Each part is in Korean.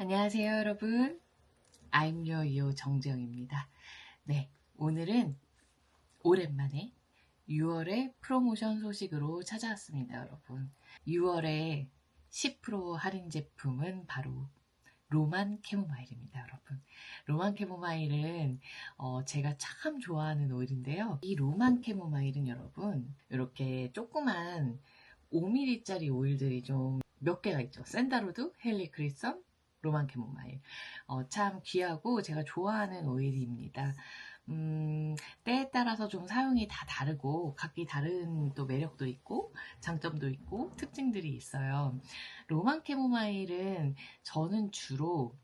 안녕하세요, 여러분. I'm your 요 정재영입니다. 네, 오늘은 오랜만에 6월의 프로모션 소식으로 찾아왔습니다, 여러분. 6월에 10% 할인 제품은 바로 로만 캐모마일입니다, 여러분. 로만 캐모마일은 제가 참 좋아하는 오일인데요. 이 로만 캐모마일은 여러분, 이렇게 조그만 5ml짜리 오일들이 좀 몇 개가 있죠. 샌다로드, 헬리 크리썸, 로만 캐모마일. 참 귀하고 제가 좋아하는 오일입니다. 때에 따라서 좀 사용이 다 다르고 각기 다른 또 매력도 있고 장점도 있고 특징들이 있어요. 로만 캐모마일은 저는 주로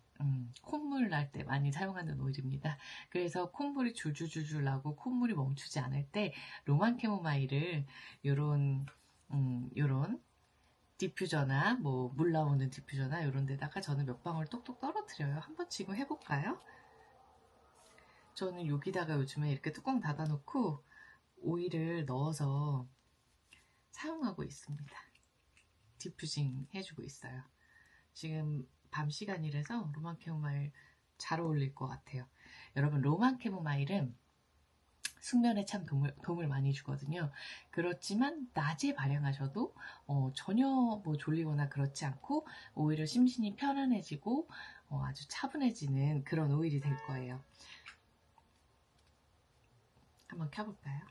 콧물 날 때 많이 사용하는 오일입니다. 그래서 콧물이 줄줄줄줄 나고 콧물이 멈추지 않을 때 로만 캐모마일을 요런 디퓨저나 뭐 물 나오는 디퓨저나 이런 데다가 저는 몇 방울 똑똑 떨어뜨려요. 한번 지금 해볼까요? 저는 여기다가 요즘에 이렇게 뚜껑 닫아놓고 오일을 넣어서 사용하고 있습니다. 디퓨징 해주고 있어요. 지금 밤 시간이라서 로만 캐모마일 잘 어울릴 것 같아요. 여러분, 로만 캐모마일은 숙면에 참 도움을 많이 주거든요. 그렇지만 낮에 발향하셔도 전혀 뭐 졸리거나 그렇지 않고 오히려 심신이 편안해지고 아주 차분해지는 그런 오일이 될 거예요. 한번 켜볼까요?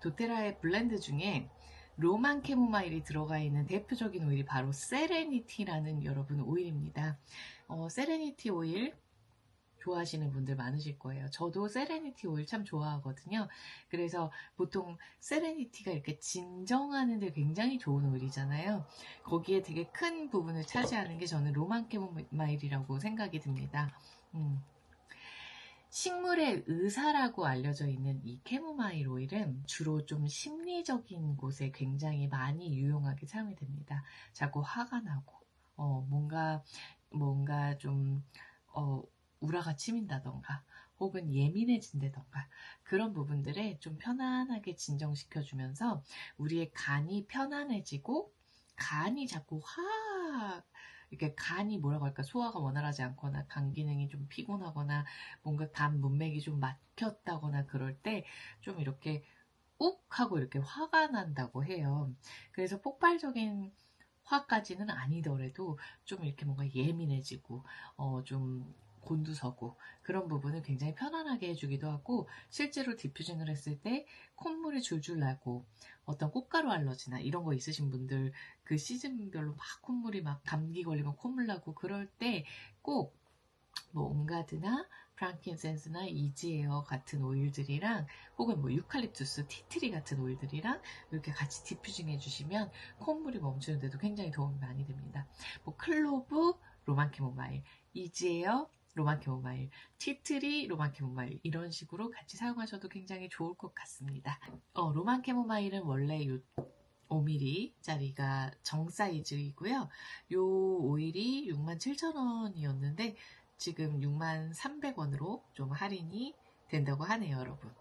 도테라의 블렌드 중에 로만 캐모마일이 들어가 있는 대표적인 오일이 바로 세레니티라는 여러분 오일입니다. 세레니티 오일 좋아하시는 분들 많으실 거예요. 저도 세레니티 오일 참 좋아하거든요. 그래서 보통 세레니티가 이렇게 진정하는 데 굉장히 좋은 오일이잖아요. 거기에 되게 큰 부분을 차지하는 게 저는 로만 캐모마일이라고 생각이 듭니다. 식물의 의사라고 알려져 있는 이 캐모마일 오일은 주로 좀 심리적인 곳에 굉장히 많이 유용하게 사용이 됩니다. 자꾸 화가 나고, 뭔가 좀, 우라가 치민다던가, 혹은 예민해진다던가, 그런 부분들에 좀 편안하게 진정시켜주면서 우리의 간이 편안해지고, 간이 자꾸 이렇게 간이 뭐라고 할까, 소화가 원활하지 않거나 간 기능이 좀 피곤하거나 뭔가 간 문맥이 좀 막혔다거나 그럴 때 좀 이렇게 욱 하고 이렇게 화가 난다고 해요. 그래서 폭발적인 화까지는 아니더라도 좀 이렇게 뭔가 예민해지고 좀 곤두서고 그런 부분을 굉장히 편안하게 해주기도 하고, 실제로 디퓨징을 했을 때 콧물이 줄줄 나고 어떤 꽃가루 알러지나 이런 거 있으신 분들, 그 시즌별로 막 콧물이 막 감기 걸리면 콧물 나고 그럴 때 꼭 뭐 온가드나 프랑킨센스나 이지에어 같은 오일들이랑 혹은 뭐 유칼립투스, 티트리 같은 오일들이랑 이렇게 같이 디퓨징 해주시면 콧물이 멈추는데도 굉장히 도움이 많이 됩니다. 뭐 클로브, 로만 캐모마일, 이지에어, 로만 캐모마일, 티트리, 로만 캐모마일 이런 식으로 같이 사용하셔도 굉장히 좋을 것 같습니다. 로만 캐모마일은 원래 5ml짜리가 정 사이즈이고요. 요 오일이 67,000원이었는데 지금 63,300원으로 좀 할인이 된다고 하네요, 여러분.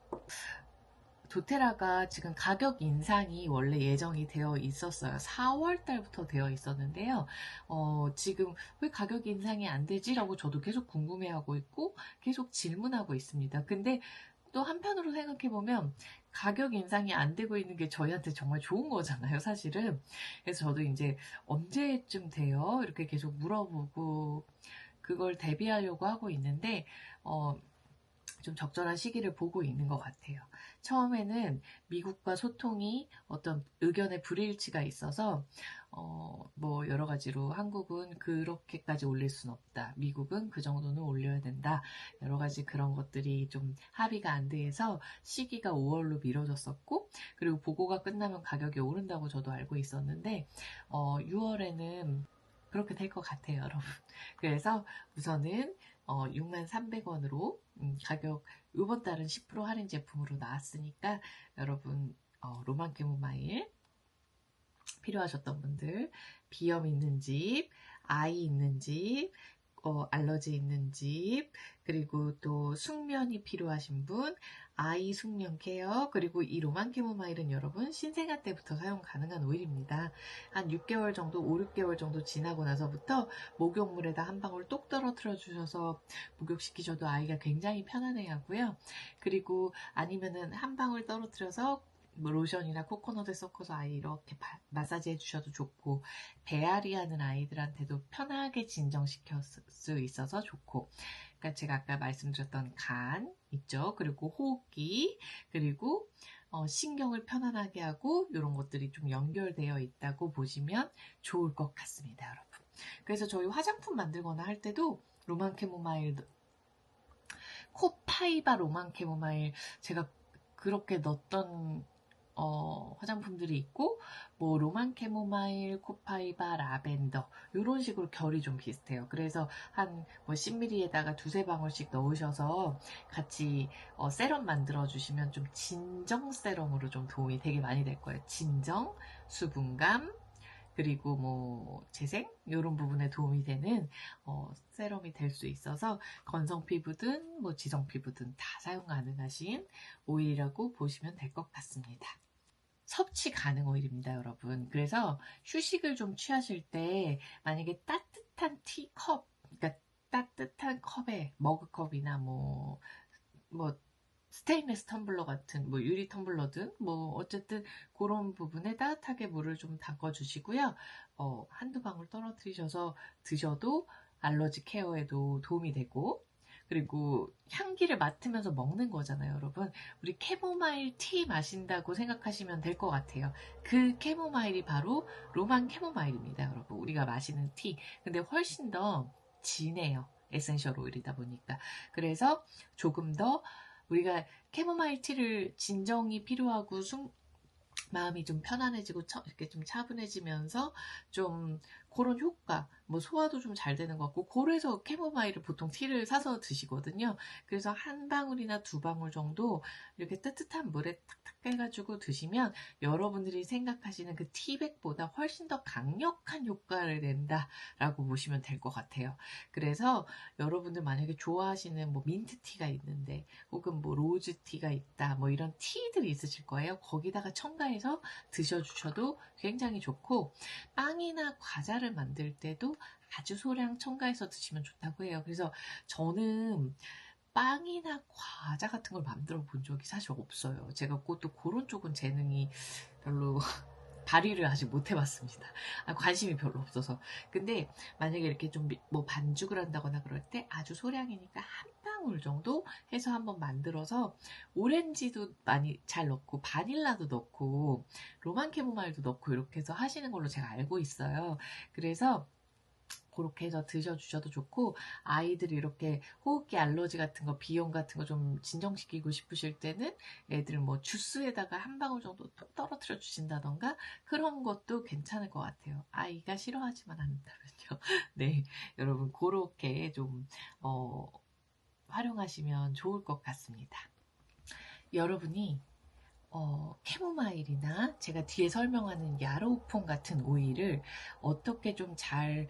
도테라가 지금 가격 인상이 원래 예정이 되어 있었어요. 4월 달부터 되어 있었는데요. 지금 왜 가격 인상이 안 되지? 라고 저도 계속 궁금해하고 있고 계속 질문하고 있습니다. 근데 또 한편으로 생각해보면 가격 인상이 안 되고 있는 게 저희한테 정말 좋은 거잖아요, 사실은. 그래서 저도 이제 언제쯤 돼요? 이렇게 계속 물어보고 그걸 대비하려고 하고 있는데, 좀 적절한 시기를 보고 있는 것 같아요. 처음에는 미국과 소통이 어떤 의견의 불일치가 있어서 뭐 여러 가지로 한국은 그렇게까지 올릴 순 없다, 미국은 그 정도는 올려야 된다, 여러 가지 그런 것들이 좀 합의가 안 돼서 시기가 5월로 미뤄졌었고, 그리고 보고가 끝나면 가격이 오른다고 저도 알고 있었는데 6월에는 그렇게 될 것 같아요, 여러분. 그래서 우선은 63,300원으로 가격, 이번 달은 10% 할인 제품으로 나왔으니까 여러분, 로만 캐모마일 필요하셨던 분들, 비염 있는 집, 아이 있는 집, 알러지 있는 집, 그리고 또 숙면이 필요하신 분, 아이 숙면 케어, 그리고 이 로만 캐모마일은 여러분 신생아 때부터 사용 가능한 오일입니다. 한 6개월 정도, 5, 6개월 정도 지나고 나서부터 목욕물에다 한 방울 똑 떨어뜨려 주셔서 목욕시키셔도 아이가 굉장히 편안해 하고요. 그리고 아니면은 한 방울 떨어뜨려서 뭐 로션이나 코코넛을 섞어서 아이 이렇게 마사지 해주셔도 좋고, 배앓이 하는 아이들한테도 편하게 진정시킬 수 있어서 좋고, 그러니까 제가 아까 말씀드렸던 간 있죠. 그리고 호흡기, 그리고 신경을 편안하게 하고 이런 것들이 좀 연결되어 있다고 보시면 좋을 것 같습니다, 여러분. 그래서 저희 화장품 만들거나 할 때도 로만 캐모마일, 코파이바 로만 캐모마일 제가 그렇게 넣었던 화장품들이 있고, 뭐 로만 캐모마일, 코파이바, 라벤더 이런 식으로 결이 좀 비슷해요. 그래서 한 뭐 10ml에다가 두세 방울씩 넣으셔서 같이 세럼 만들어 주시면 좀 진정 세럼으로 좀 도움이 되게 많이 될 거예요. 진정, 수분감, 그리고 뭐 재생 이런 부분에 도움이 되는 세럼이 될 수 있어서 건성 피부든 뭐 지성 피부든 다 사용 가능하신 오일이라고 보시면 될 것 같습니다. 섭취 가능 오일입니다, 여러분. 그래서 휴식을 좀 취하실 때 만약에 따뜻한 티컵, 그러니까 따뜻한 컵에 머그컵이나 뭐 스테인리스 텀블러 같은 뭐 유리 텀블러든 뭐 어쨌든 그런 부분에 따뜻하게 물을 좀 담궈 주시고요. 한두 방울 떨어뜨리셔서 드셔도 알러지 케어에도 도움이 되고, 그리고 향기를 맡으면서 먹는 거잖아요, 여러분. 우리 캐모마일 티 마신다고 생각하시면 될 것 같아요. 그 캐모마일이 바로 로만 캐모마일입니다, 여러분. 우리가 마시는 티. 근데 훨씬 더 진해요. 에센셜 오일이다 보니까. 그래서 조금 더 우리가 캐모마일 티를 진정이 필요하고 마음이 좀 편안해지고 이렇게 좀 차분해지면서 좀 그런 효과, 뭐 소화도 좀 잘 되는 것 같고, 그래서 캐모마일을 보통 티를 사서 드시거든요. 그래서 한 방울이나 두 방울 정도 이렇게 따뜻한 물에 탁탁 해가지고 드시면 여러분들이 생각하시는 그 티백보다 훨씬 더 강력한 효과를 낸다라고 보시면 될 것 같아요. 그래서 여러분들 만약에 좋아하시는 뭐 민트티가 있는데, 혹은 뭐 로즈티가 있다, 뭐 이런 티들이 있으실 거예요. 거기다가 첨가해서 드셔주셔도 굉장히 좋고, 빵이나 과자를 만들 때도 아주 소량 첨가해서 드시면 좋다고 해요. 그래서 저는 빵이나 과자 같은 걸 만들어 본 적이 사실 없어요. 제가 또 그런 쪽은 재능이 별로 발휘를 아직 못 해봤습니다. 관심이 별로 없어서. 근데 만약에 이렇게 좀 뭐 반죽을 한다거나 그럴 때 아주 소량이니까 한 방울 정도 해서 한번 만들어서, 오렌지도 많이 잘 넣고 바닐라도 넣고 로만 캐모마일도 넣고 이렇게 해서 하시는 걸로 제가 알고 있어요. 그래서 그렇게 해서 드셔주셔도 좋고, 아이들이 이렇게 호흡기 알러지 같은 거, 비염 같은 거 좀 진정시키고 싶으실 때는 애들 뭐 주스에다가 한 방울 정도 톡 떨어뜨려 주신다던가 그런 것도 괜찮을 것 같아요. 아이가 싫어하지만 않는다면요. 네, 여러분 그렇게 좀 활용하시면 좋을 것 같습니다. 여러분이 캐모마일이나 제가 뒤에 설명하는 야로우폰 같은 오일을 어떻게 좀 잘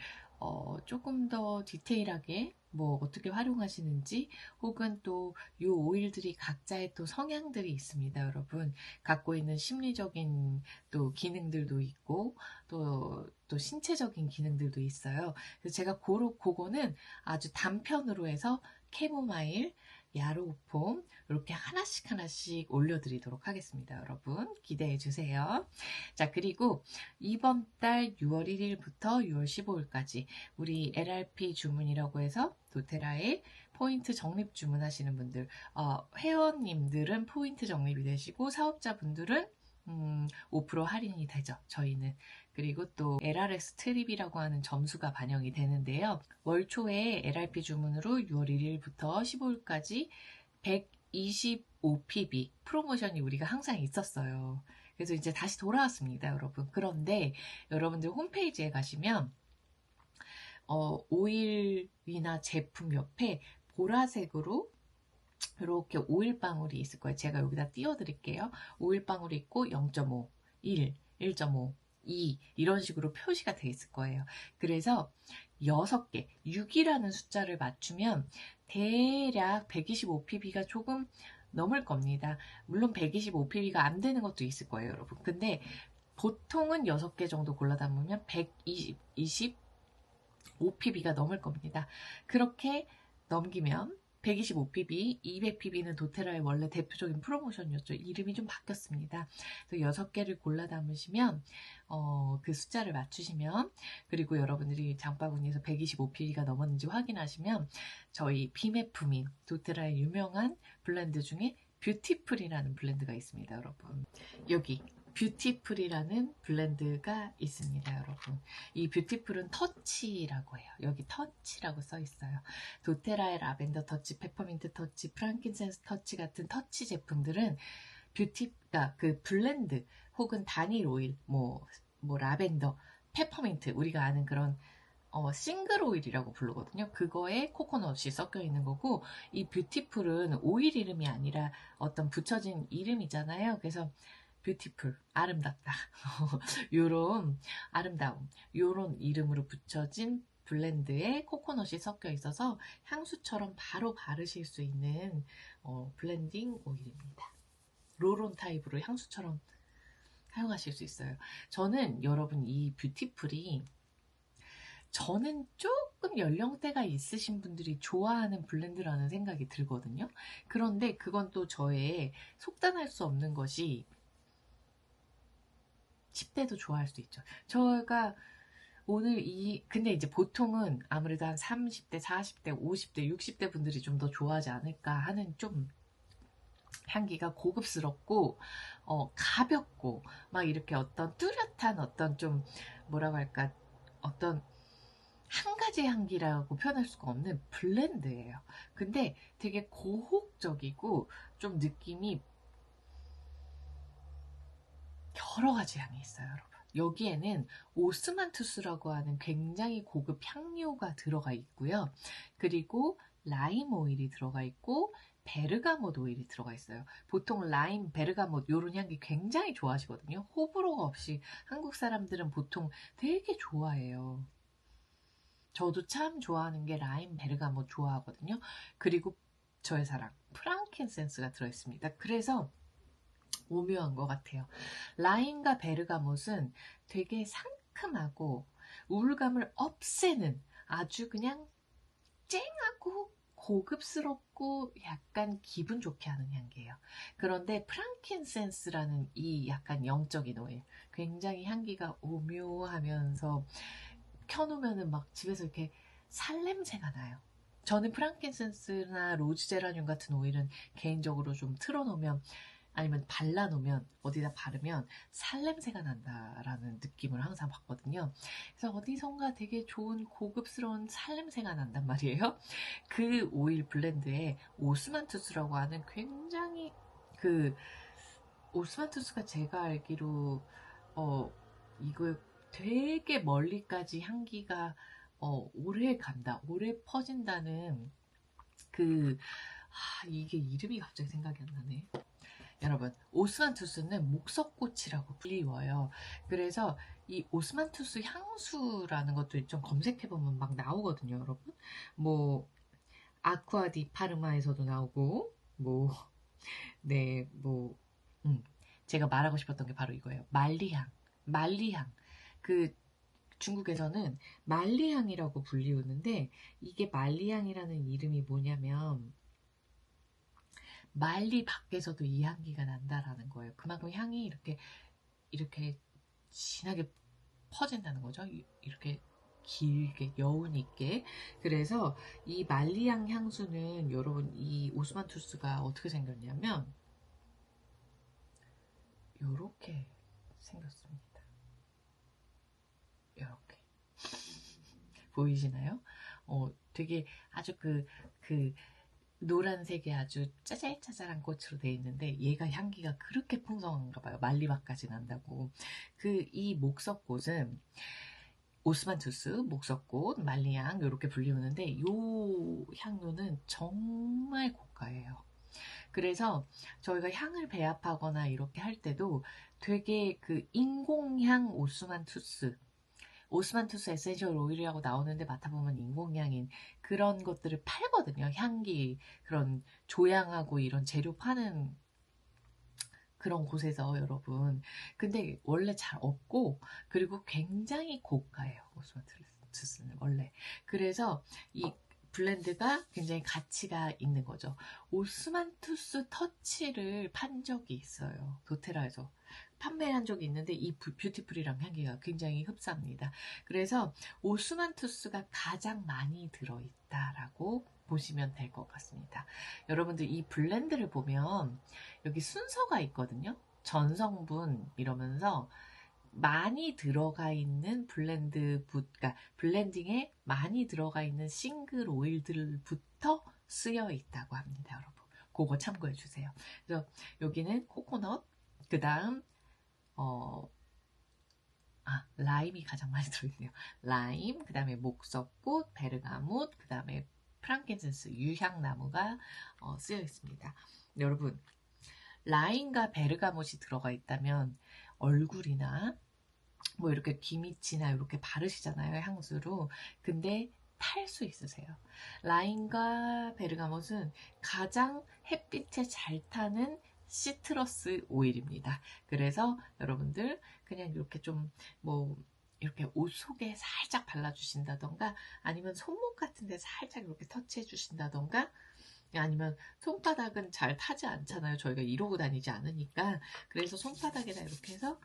조금 더 디테일하게 뭐 어떻게 활용하시는지, 혹은 또 이 오일들이 각자의 또 성향들이 있습니다, 여러분. 갖고 있는 심리적인 또 기능들도 있고 또 신체적인 기능들도 있어요. 그래서 제가 그거는 아주 단편으로 해서 캐모마일, 야로우폼 이렇게 하나씩 올려드리도록 하겠습니다, 여러분. 기대해 주세요. 자, 그리고 이번 달 6월 1일부터 6월 15일까지 우리 LRP 주문이라고 해서 도테라에 포인트 적립 주문하시는 분들, 회원님들은 포인트 적립이 되시고 사업자분들은 5% 할인이 되죠, 저희는. 그리고 또 LRS 트립이라고 하는 점수가 반영이 되는데요. 월 초에 LRP 주문으로 6월 1일부터 15일까지 125PB 프로모션이 우리가 항상 있었어요. 그래서 이제 다시 돌아왔습니다, 여러분. 그런데 여러분들 홈페이지에 가시면 오일이나 제품 옆에 보라색으로 이렇게 오일방울이 있을 거예요. 제가 여기다 띄워드릴게요. 오일방울이 있고 0.5, 1, 1.5, 2 이런 식으로 표시가 되어 있을 거예요. 그래서 6개, 6이라는 숫자를 맞추면 대략 125pp가 조금 넘을 겁니다. 물론 125pp가 안 되는 것도 있을 거예요, 여러분. 근데 보통은 6개 정도 골라 담으면 125pp가 넘을 겁니다. 그렇게 넘기면 125pb, 200pb는 도테라의 원래 대표적인 프로모션이었죠. 이름이 좀 바뀌었습니다. 그래서 6개를 골라 담으시면 그 숫자를 맞추시면, 그리고 여러분들이 장바구니에서 125pb가 넘었는지 확인하시면 저희 비매품인 도테라의 유명한 블렌드 중에 뷰티풀이라는 블렌드가 있습니다, 여러분. 여기 뷰티풀이라는 블렌드가 있습니다, 여러분. 이 뷰티풀은 터치라고 해요. 여기 터치라고 써 있어요. 도테라의 라벤더 터치, 페퍼민트 터치, 프랑킨센스 터치 같은 터치 제품들은 뷰티가 그 블렌드 혹은 단일 오일, 뭐 라벤더, 페퍼민트, 우리가 아는 그런 싱글 오일이라고 부르거든요. 그거에 코코넛이 섞여 있는 거고, 이 뷰티풀은 오일 이름이 아니라 어떤 붙여진 이름이잖아요. 그래서 뷰티풀, 아름답다. 요런 아름다움, 요런 이름으로 붙여진 블렌드에 코코넛이 섞여 있어서 향수처럼 바로 바르실 수 있는 블렌딩 오일입니다. 롤온 타입으로 향수처럼 사용하실 수 있어요. 저는 여러분 이 뷰티풀이, 저는 조금 연령대가 있으신 분들이 좋아하는 블렌드라는 생각이 들거든요. 그런데 그건 또 저의 속단할 수 없는 것이 10대도 좋아할 수 있죠. 저가 오늘 근데 이제 보통은 아무래도 한 30대, 40대, 50대, 60대 분들이 좀 더 좋아하지 않을까 하는, 좀 향기가 고급스럽고 가볍고 막 이렇게 어떤 뚜렷한 어떤 좀 뭐라고 할까, 어떤 한 가지 향기라고 표현할 수가 없는 블렌드예요. 근데 되게 고혹적이고 좀 느낌이 여러 가지 향이 있어요, 여러분. 여기에는 오스만투스라고 하는 굉장히 고급 향료가 들어가 있고요. 그리고 라임 오일이 들어가 있고 베르가못 오일이 들어가 있어요. 보통 라임, 베르가못 이런 향기 굉장히 좋아하시거든요. 호불호가 없이 한국 사람들은 보통 되게 좋아해요. 저도 참 좋아하는 게 라임, 베르가못 좋아하거든요. 그리고 저의 사랑, 프랑킨센스가 들어있습니다. 그래서 오묘한 것 같아요. 라임과 베르가못은 되게 상큼하고 우울감을 없애는 아주 그냥 쨍하고 고급스럽고 약간 기분 좋게 하는 향기예요. 그런데 프랑킨센스라는 이 약간 영적인 오일, 굉장히 향기가 오묘하면서 켜놓으면은 막 집에서 이렇게 살냄새가 나요. 저는 프랑킨센스나 로즈 제라늄 같은 오일은 개인적으로 좀 틀어놓으면, 아니면 발라놓으면, 어디다 바르면 살냄새가 난다라는 느낌을 항상 받거든요. 그래서 어디선가 되게 좋은 고급스러운 살냄새가 난단 말이에요. 그 오일 블렌드에 오스만투스라고 하는 굉장히, 그 오스만투스가 제가 알기로 이거 되게 멀리까지 향기가 오래 간다, 오래 퍼진다는 이게 이름이 갑자기 생각이 안 나네. 여러분, 오스만투스는 목석꽃이라고 불리워요. 그래서 이 오스만투스 향수라는 것도 좀 검색해보면 막 나오거든요, 여러분. 뭐 아쿠아 디 파르마에서도 나오고, 네, 제가 말하고 싶었던 게 바로 이거예요. 말리향. 그 중국에서는 말리향이라고 불리우는데, 이게 말리향이라는 이름이 뭐냐면 말리 밖에서도 이 향기가 난다라는 거예요. 그만큼 향이 이렇게 진하게 퍼진다는 거죠. 이렇게 길게 여운 있게. 그래서 이 말리향 향수는, 여러분, 이 오스만투스가 어떻게 생겼냐면 요렇게 생겼습니다. 요렇게 보이시나요? 되게 아주 그 노란색의 아주 짜잘짜잘한 꽃으로 되어 있는데, 얘가 향기가 그렇게 풍성한가 봐요. 말리맛까지 난다고. 이 목석꽃은 오스만투스, 목석꽃, 말리향 이렇게 불리우는데, 요 향료는 정말 고가예요. 그래서 저희가 향을 배합하거나 이렇게 할 때도 되게 그 인공향 오스만투스, 오스만투스 에센셜 오일이라고 나오는데 맡아보면 인공향인 그런 것들을 팔거든요. 향기, 그런 조향하고 이런 재료 파는 그런 곳에서 여러분. 근데 원래 잘 없고, 그리고 굉장히 고가예요. 오스만투스는 원래. 그래서 이 블렌드가 굉장히 가치가 있는 거죠. 오스만투스 터치를 판 적이 있어요. 도테라에서 판매한 적이 있는데 이 뷰티풀이랑 향기가 굉장히 흡사합니다. 그래서 오스만투스가 가장 많이 들어있다라고 보시면 될 것 같습니다. 여러분들 이 블렌드를 보면 여기 순서가 있거든요. 전성분 이러면서 많이 들어가 있는 그러니까 블렌딩에 많이 들어가 있는 싱글 오일들부터 쓰여 있다고 합니다, 여러분. 그거 참고해 주세요. 그래서 여기는 코코넛, 그 다음 라임이 가장 많이 들어있네요. 라임, 그 다음에 목석꽃, 베르가못, 그 다음에 프랑켄센스, 유향나무가 쓰여 있습니다. 여러분, 라임과 베르가못이 들어가 있다면 얼굴이나 뭐 이렇게 귀밑이나 이렇게 바르시잖아요, 향수로. 근데 탈 수 있으세요. 라임과 베르가못은 가장 햇빛에 잘 타는 시트러스 오일입니다. 그래서 여러분들 그냥 이렇게 좀 뭐 이렇게 옷 속에 살짝 발라주신다던가 아니면 손목 같은 데 살짝 이렇게 터치해 주신다던가 아니면 손바닥은 잘 타지 않잖아요. 저희가 이러고 다니지 않으니까. 그래서 손바닥에다 이렇게 해서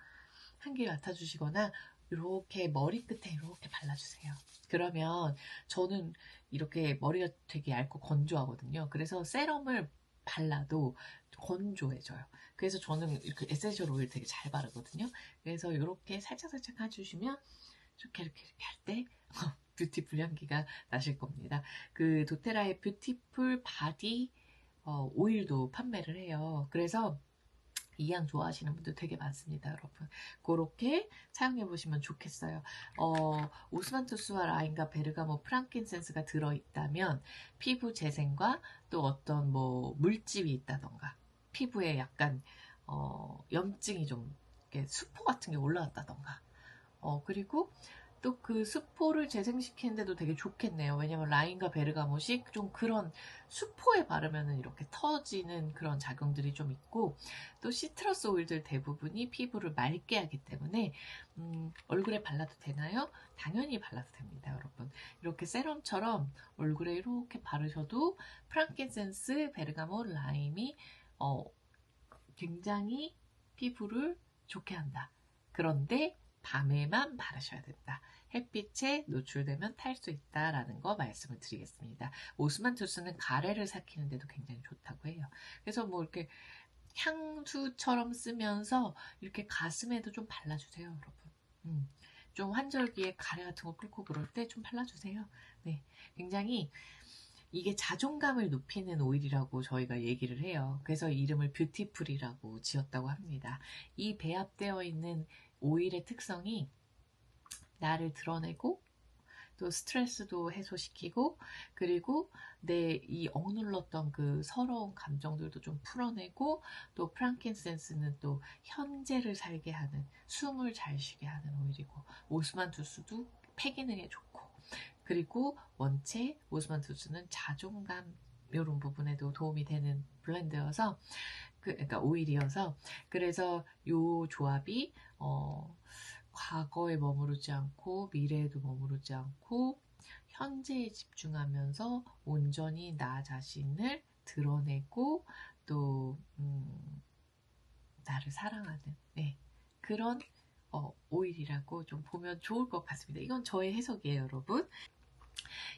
향기 맡아주시거나 이렇게 머리끝에 이렇게 발라주세요. 그러면 저는 이렇게 머리가 되게 얇고 건조하거든요. 그래서 세럼을 발라도 건조해져요. 그래서 저는 이렇게 에센셜 오일 되게 잘 바르거든요. 그래서 이렇게 살짝살짝 해주시면 이렇게 할 때 뷰티풀 향기가 나실 겁니다. 그 도테라의 뷰티풀 바디 오일도 판매를 해요. 그래서 이 향 좋아하시는 분들 되게 많습니다, 여러분. 그렇게 사용해 보시면 좋겠어요. 오스만투스와 라임과 베르가모, 프랑킨센스가 들어있다면 피부 재생과 또 어떤 뭐 물집이 있다던가 피부에 약간 염증이 좀 이렇게 수포 같은 게 올라왔다던가 그리고 또 그 수포를 재생시키는데도 되게 좋겠네요. 왜냐면 라임과 베르가못이 좀 그런 수포에 바르면은 이렇게 터지는 그런 작용들이 좀 있고 또 시트러스 오일들 대부분이 피부를 맑게 하기 때문에 얼굴에 발라도 되나요? 당연히 발라도 됩니다, 여러분. 이렇게 세럼처럼 얼굴에 이렇게 바르셔도 프랑켄센스, 베르가못, 라임이 굉장히 피부를 좋게 한다. 그런데 밤에만 바르셔야 된다. 햇빛에 노출되면 탈 수 있다라는 거 말씀을 드리겠습니다. 오스만투스는 가래를 삭히는데도 굉장히 좋다고 해요. 그래서 뭐 이렇게 향수처럼 쓰면서 이렇게 가슴에도 좀 발라주세요, 여러분. 좀 환절기에 가래 같은 거 끓고 그럴 때 좀 발라주세요. 네, 굉장히 이게 자존감을 높이는 오일이라고 저희가 얘기를 해요. 그래서 이름을 뷰티풀이라고 지었다고 합니다. 이 배합되어 있는 오일의 특성이 나를 드러내고 또 스트레스도 해소시키고 그리고 내 이 억눌렀던 그 서러운 감정들도 좀 풀어내고 또 프랑킨센스는 또 현재를 살게 하는 숨을 잘 쉬게 하는 오일이고 오스만투스도 폐 기능에 좋고 그리고 원체 오스만투스는 자존감 이런 부분에도 도움이 되는 블렌드여서 그러니까 오일이어서 그래서 요 조합이 과거에 머무르지 않고 미래에도 머무르지 않고 현재에 집중하면서 온전히 나 자신을 드러내고 또 나를 사랑하는 그런 오일이라고 좀 보면 좋을 것 같습니다. 이건 저의 해석이에요, 여러분.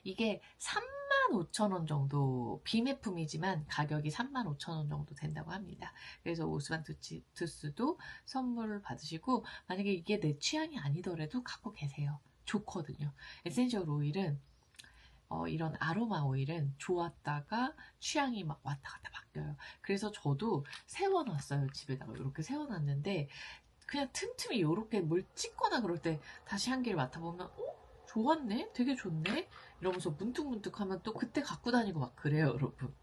이게 35,000원 정도 비매품이지만 가격이 35,000원 정도 된다고 합니다. 그래서 오스만투스도 선물을 받으시고 만약에 이게 내 취향이 아니더라도 갖고 계세요. 좋거든요. 에센셜 오일은 이런 아로마 오일은 좋았다가 취향이 막 왔다 갔다 바뀌어요. 그래서 저도 세워놨어요. 집에다가 이렇게 세워놨는데 그냥 틈틈이 이렇게 뭘 찍거나 그럴 때 다시 향기를 맡아보면 좋았네? 되게 좋네? 이러면서 문득문득 하면 또 그때 갖고 다니고 막 그래요, 여러분.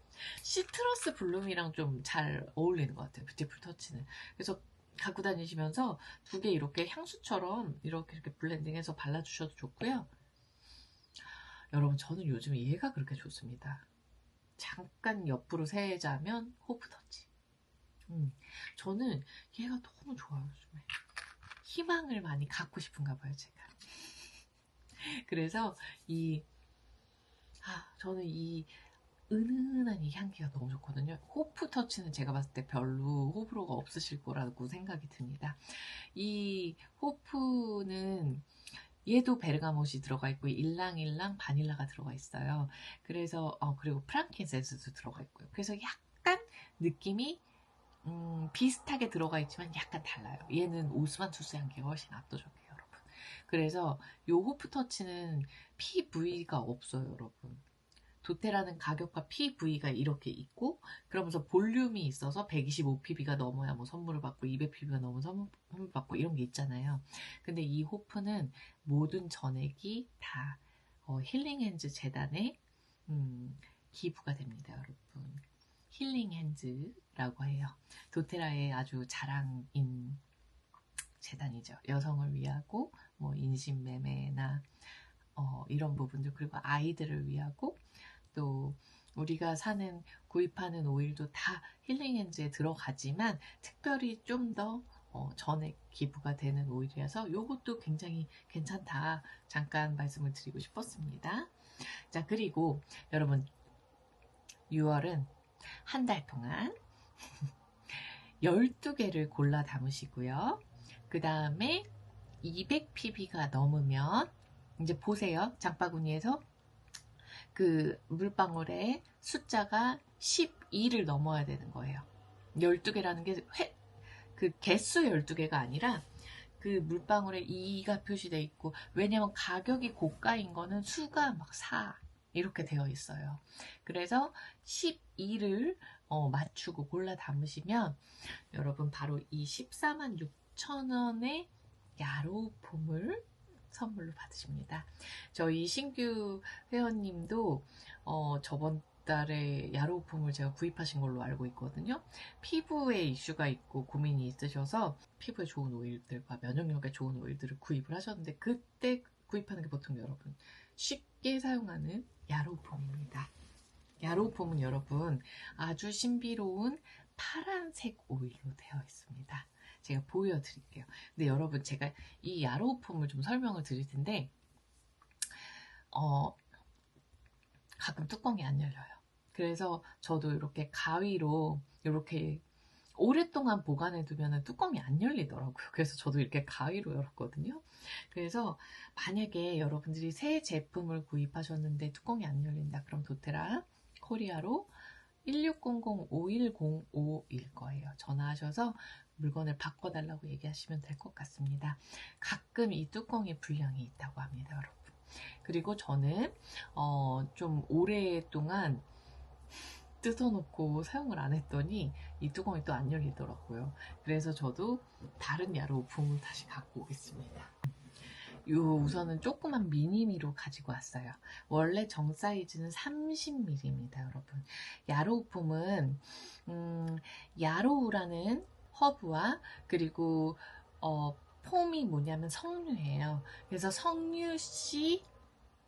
시트러스 블룸이랑 좀 잘 어울리는 것 같아요, 뷰티풀 터치는. 그래서 갖고 다니시면서 두 개 이렇게 향수처럼 이렇게 블렌딩해서 발라주셔도 좋고요. 여러분, 저는 요즘 얘가 그렇게 좋습니다. 잠깐 옆으로 세자면 호프터치. 저는 얘가 너무 좋아요, 요즘에. 희망을 많이 갖고 싶은가 봐요, 제가. 그래서 저는 이 은은한 이 향기가 너무 좋거든요. 호프터치는 제가 봤을 때 별로 호불호가 없으실 거라고 생각이 듭니다. 이 호프는 얘도 베르가못이 들어가 있고 일랑일랑 바닐라가 들어가 있어요. 그래서 그리고 프랑킨센스도 들어가 있고요. 그래서 약간 느낌이 비슷하게 들어가 있지만 약간 달라요. 얘는 오스만투스 향기가 훨씬 압도적이에요, 여러분. 그래서 요 호프터치는 PV가 없어요, 여러분. 도테라는 가격과 PV가 이렇게 있고, 그러면서 볼륨이 있어서 125pb가 넘어야 뭐 선물을 받고 200pb가 넘으면 선물 받고 이런 게 있잖아요. 근데 이 호프는 모든 전액이 다 힐링핸즈 재단에 기부가 됩니다, 여러분. 힐링핸즈라고 해요. 도테라의 아주 자랑인 재단이죠. 여성을 위하고 뭐 인신매매나 이런 부분들, 그리고 아이들을 위하고, 또 우리가 구입하는 오일도 다 힐링핸즈에 들어가지만 특별히 좀 더 전액 기부가 되는 오일이라서 이것도 굉장히 괜찮다, 잠깐 말씀을 드리고 싶었습니다. 자, 그리고 여러분, 6월은 한 달 동안 12개를 골라 담으시고요. 그 다음에 200pb가 넘으면 이제 보세요. 장바구니에서 그 물방울의 숫자가 12를 넘어야 되는 거예요. 12개라는 게 그 개수 12개가 아니라 그 물방울에 2가 표시되어 있고, 왜냐면 가격이 고가인 거는 수가 막 4 이렇게 되어 있어요. 그래서 12를 맞추고 골라 담으시면 여러분 바로 이 146,000원의 야로폼을 선물로 받으십니다. 저희 신규 회원님도 저번 달에 야로폼을 제가 구입하신 걸로 알고 있거든요. 피부에 이슈가 있고 고민이 있으셔서 피부에 좋은 오일들과 면역력에 좋은 오일들을 구입을 하셨는데, 그때 구입하는 게 보통 여러분 쉽게 사용하는 야로폼입니다. 야로폼은 여러분 아주 신비로운 파란색 오일로 되어 있습니다. 제가 보여드릴게요. 근데 여러분, 제가 이 야로폼을 좀 설명을 드릴 텐데 가끔 뚜껑이 안 열려요. 그래서 저도 이렇게 가위로 이렇게 오랫동안 보관해 두면 뚜껑이 안 열리더라고요. 그래서 저도 이렇게 가위로 열었거든요. 그래서 만약에 여러분들이 새 제품을 구입하셨는데 뚜껑이 안 열린다, 그럼 도테라 코리아로 1600-5105일 거예요. 전화하셔서 물건을 바꿔달라고 얘기하시면 될 것 같습니다. 가끔 이 뚜껑에 불량이 있다고 합니다, 여러분. 그리고 저는 좀 오랫동안 뜯어놓고 사용을 안 했더니 이 뚜껑이 또 안 열리더라고요. 그래서 저도 다른 야로품을 다시 갖고 오겠습니다. 우선은 조그만 미니미로 가지고 왔어요. 원래 정 사이즈는 30mm입니다, 여러분. 야로우폼은 야로우라는 허브와, 그리고 폼이 뭐냐면 석류예요. 그래서 석류씨